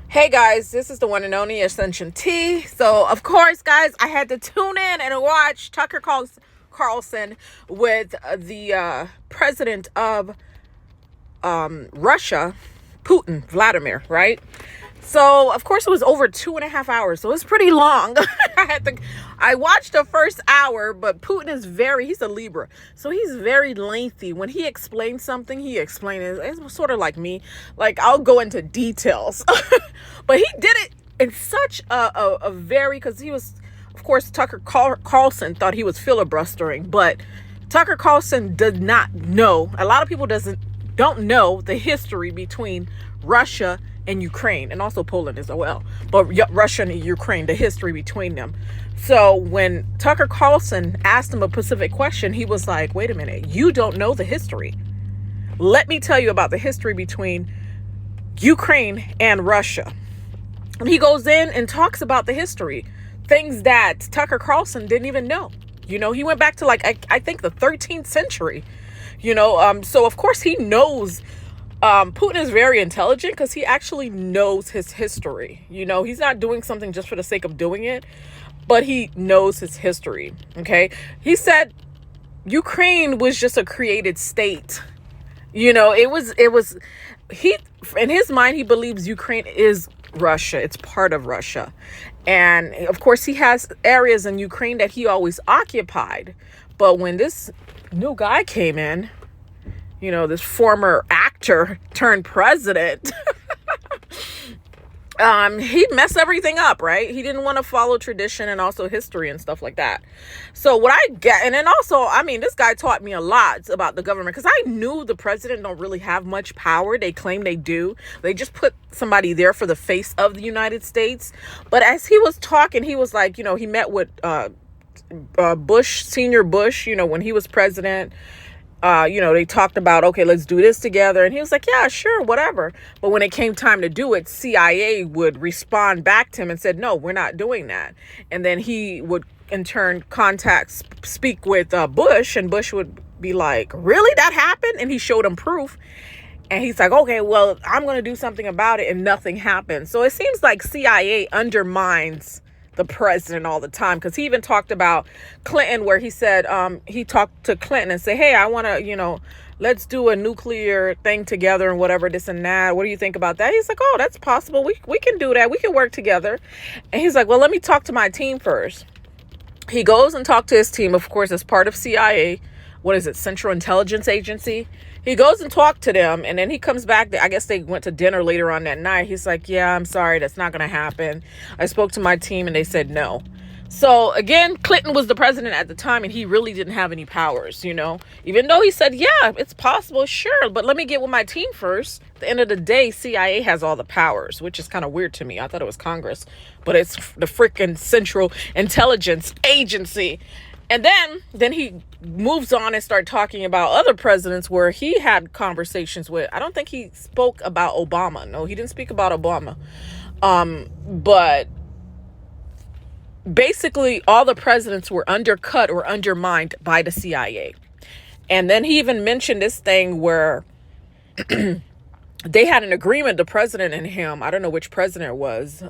Hey guys, this is the one and only Ascension T. So, of course, guys, I had to tune in and watch Tucker Carlson with the president of Russia, Putin, Vladimir, right? So, of course, it was over 2.5 hours. So, it's pretty long. I watched the first hour, but Putin is he's a Libra. So, he's very lengthy. When he explains something, he explains it. It's sort of like me. Like, I'll go into details. But he did it in such a very, because he was, of course, Tucker Carlson thought he was filibustering, but Tucker Carlson did not know. A lot of people don't know the history between Russia and Ukraine, and also Poland as well. But Russia and Ukraine, the history between them. So when Tucker Carlson asked him a specific question, he was like, wait a minute, you don't know the history. Let me tell you about the history between Ukraine and Russia. And he goes in and talks about the history, things that Tucker Carlson didn't even know. You know, he went back to I think the 13th century, so of course he knows. Putin is very intelligent because he actually knows his history. He's not doing something just for the sake of doing it, but he knows his history. Okay. He said Ukraine was just a created state. He, in his mind, he believes Ukraine is Russia. It's part of Russia. And of course, he has areas in Ukraine that he always occupied. But when this new guy came in, this former actor turned president, he messed everything up, right? He didn't want to follow tradition and also history and stuff like that. So what I get, and then also, this guy taught me a lot about the government, because I knew the president don't really have much power. They claim they do. They just put somebody there for the face of the United States. But as he was talking, he was like, he met with Senior Bush, when he was president. They talked about, okay, let's do this together. And he was like, yeah, sure, whatever. But when it came time to do it, CIA would respond back to him and said, no, we're not doing that. And then he would in turn speak with Bush, and Bush would be like, really, that happened? And he showed him proof. And he's like, okay, well, I'm going to do something about it. And nothing happened. So it seems like CIA undermines the president all the time, because he even talked about Clinton, where he said he talked to Clinton and said, hey, I want to, let's do a nuclear thing together and whatever, this and that. What do you think about that? He's like, oh, that's possible. We can do that. We can work together. And he's like, well, let me talk to my team first. He goes and talked to his team, of course, as part of CIA. What is it? Central Intelligence Agency. He goes and talked to them, and then he comes back. I guess they went to dinner later on that night. He's like, yeah, I'm sorry, that's not going to happen. I spoke to my team and they said no. So again, Clinton was the president at the time, and he really didn't have any powers, even though he said, yeah, it's possible, sure, but let me get with my team first. At the end of the day, CIA has all the powers, which is kind of weird to me. I thought it was Congress, but it's the freaking Central Intelligence Agency. And then he moves on and start talking about other presidents where he had conversations with. I don't think he spoke about Obama. No, he didn't speak about Obama. But basically all the presidents were undercut or undermined by the CIA. And then he even mentioned this thing where they had an agreement, the president and him. I don't know which president it was.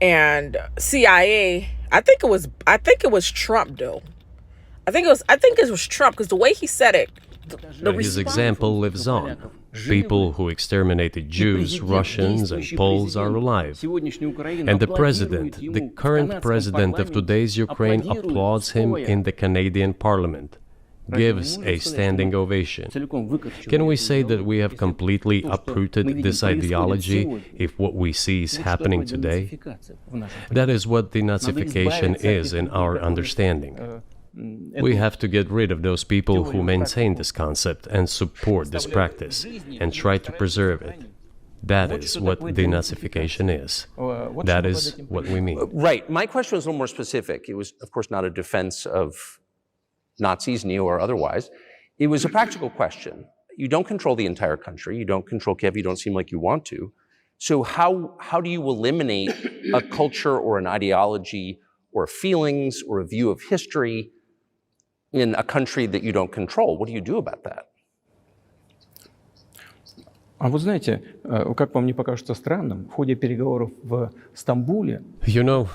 And CIA, I think it was Trump though. I think it was Trump, because the way he said it, His example lives on. People who exterminated Jews, Russians, and Poles are alive. And the president, the current president of today's Ukraine, applauds him in the Canadian Parliament, gives a standing ovation. Can we say that we have completely uprooted this ideology if what we see is happening today? That is what denazification is in our understanding. We have to get rid of those people who maintain this concept and support this practice and try to preserve it. That is what denazification is. That is what we mean. Right. My question was a little more specific. It was, of course, not a defense of Nazis, neo or otherwise. It was a practical question. You don't control the entire country. You don't control Kiev. You don't seem like you want to. So how do you eliminate a culture or an ideology or feelings or a view of history in a country that you don't control? What do you do about that? А вот знаете, как вам не покажется странным, в ходе переговоров в Стамбуле You know,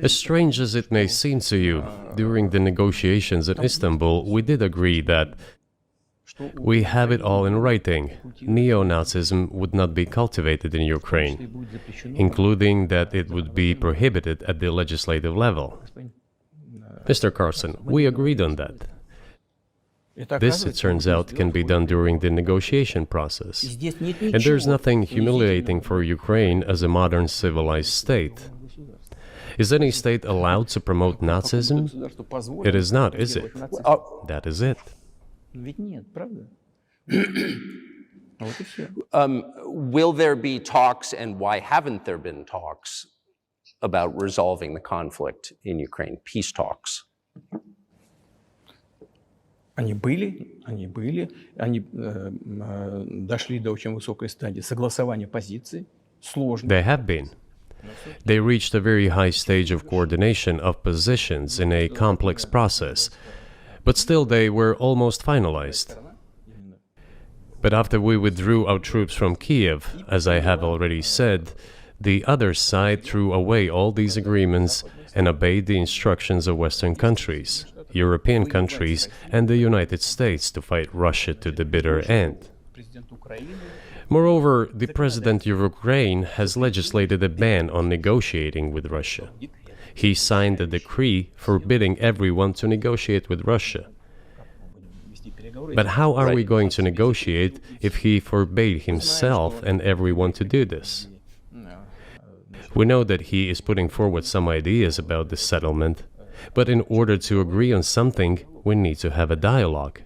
as strange as it may seem to you, during the negotiations in Istanbul, we did agree that we have it all in writing. Neo-Nazism would not be cultivated in Ukraine, including that it would be prohibited at the legislative level. Mr. Carlson, we agreed on that. This, it turns out, can be done during the negotiation process. And there's nothing humiliating for Ukraine as a modern civilized state. Is any state allowed to promote Nazism? It is not, is it? That is it. Ведь нет, правда? Вот и все. Will there be talks, and why haven't there been talks about resolving the conflict in Ukraine? Peace talks. Они дошли до очень высокой стадии согласования позиций, сложно. They have been. They reached a very high stage of coordination of positions in a complex process, but still they were almost finalized. But after we withdrew our troops from Kiev, as I have already said, the other side threw away all these agreements and obeyed the instructions of Western countries, European countries, and the United States to fight Russia to the bitter end. Moreover, the President of Ukraine has legislated a ban on negotiating with Russia. He signed a decree forbidding everyone to negotiate with Russia. But how are we going to negotiate if he forbade himself and everyone to do this? We know that he is putting forward some ideas about this settlement, but in order to agree on something, we need to have a dialogue.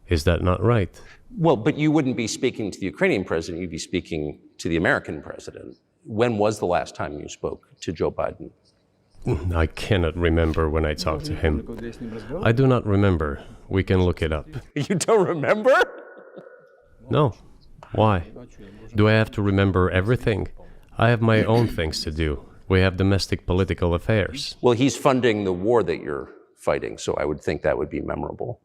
Is that not right? Well, but you wouldn't be speaking to the Ukrainian president, you'd be speaking to the American president. When was the last time you spoke to Joe Biden? I cannot remember when I talked to him. I do not remember. We can look it up. You don't remember? No. Why? Do I have to remember everything? I have my own things to do. We have domestic political affairs. Well, he's funding the war that you're fighting, so I would think that would be memorable.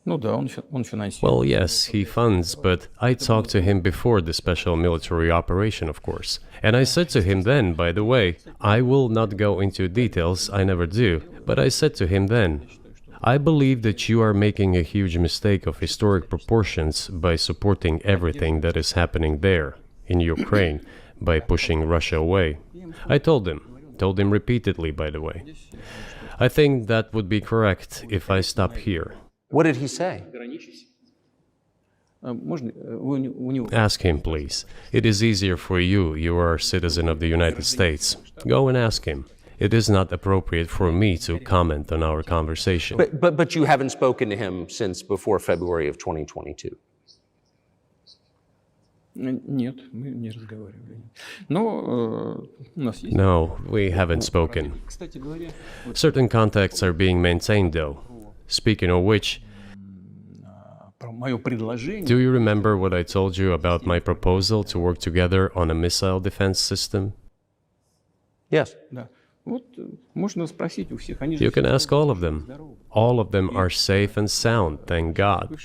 Ну да, он финансирует. Well, yes, he funds, but I talked to him before the special military operation, of course. And I said to him then, by the way, I will not go into details, I never do, but I said to him then, I believe that you are making a huge mistake of historic proportions by supporting everything that is happening there, in Ukraine, by pushing Russia away. I told him repeatedly, by the way. I think that would be correct if I stop here. What did he say? Ask him, please. It is easier for you. You are a citizen of the United States. Go and ask him. It is not appropriate for me to comment on our conversation. But you haven't spoken to him since before February of 2022. Нет, мы не разговаривали. Но у нас есть. No, we haven't spoken. Кстати говоря, Certain contacts are being maintained, though. Speaking of which, про мое предложение. do you remember what I told you about my proposal to work together on a missile defense system? Yes. Да. Вот можно спросить у всех. Они же You can ask all of them. All of them are safe and sound, thank God.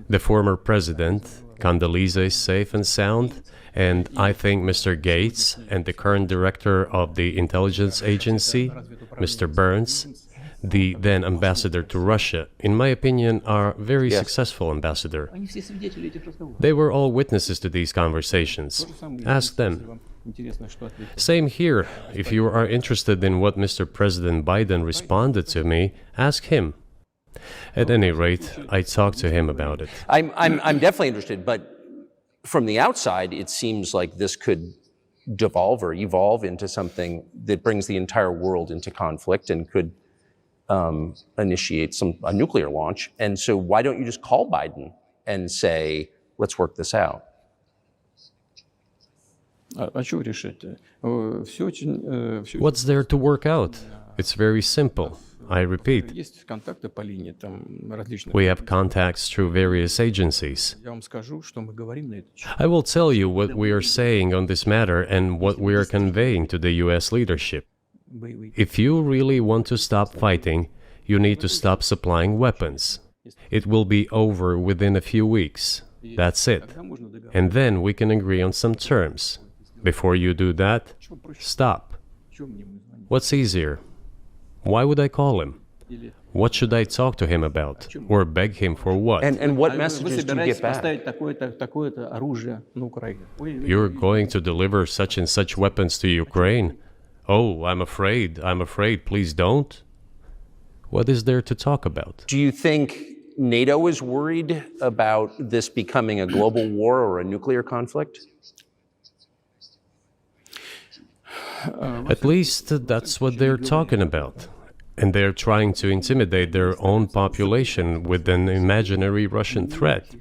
The former president, Condoleezza, is safe and sound, and I think Mr. Gates and the current director of the intelligence agency, Mr. Burns, the then ambassador to Russia, in my opinion, are very successful ambassador. Они все свидетели этих разговоров. They were all witnesses to these conversations. Ask them. Интересно, что ответит. Same here. If you are interested in what Mr. President Biden responded to me, ask him. At any rate, I talked to him about it. I'm definitely interested, but from the outside, it seems like this could devolve or evolve into something that brings the entire world into conflict and could initiate a nuclear launch. And so why don't you just call Biden and say, let's work this out? А что решить? Все очень... What's there to work out? It's very simple. I repeat, Есть контакты по линии там различных. we have contacts through various agencies. Я вам скажу, что мы говорим на эту тему. I will tell you what we are saying on this matter and what we are conveying to the US leadership. Боевые. If you really want to stop fighting, you need to stop supplying weapons. It will be over within a few weeks. That's it. And then we can agree on some terms. Before you do that, stop. What's easier? Why would I call him? What should I talk to him about? Or beg him for what? And what messages do you get back? You're going to deliver such and such weapons to Ukraine? Oh, I'm afraid, please don't. What is there to talk about? Do you think NATO is worried about this becoming a global war or a nuclear conflict? At least that's what they're talking about. And they're trying to intimidate their own population with an imaginary Russian threat.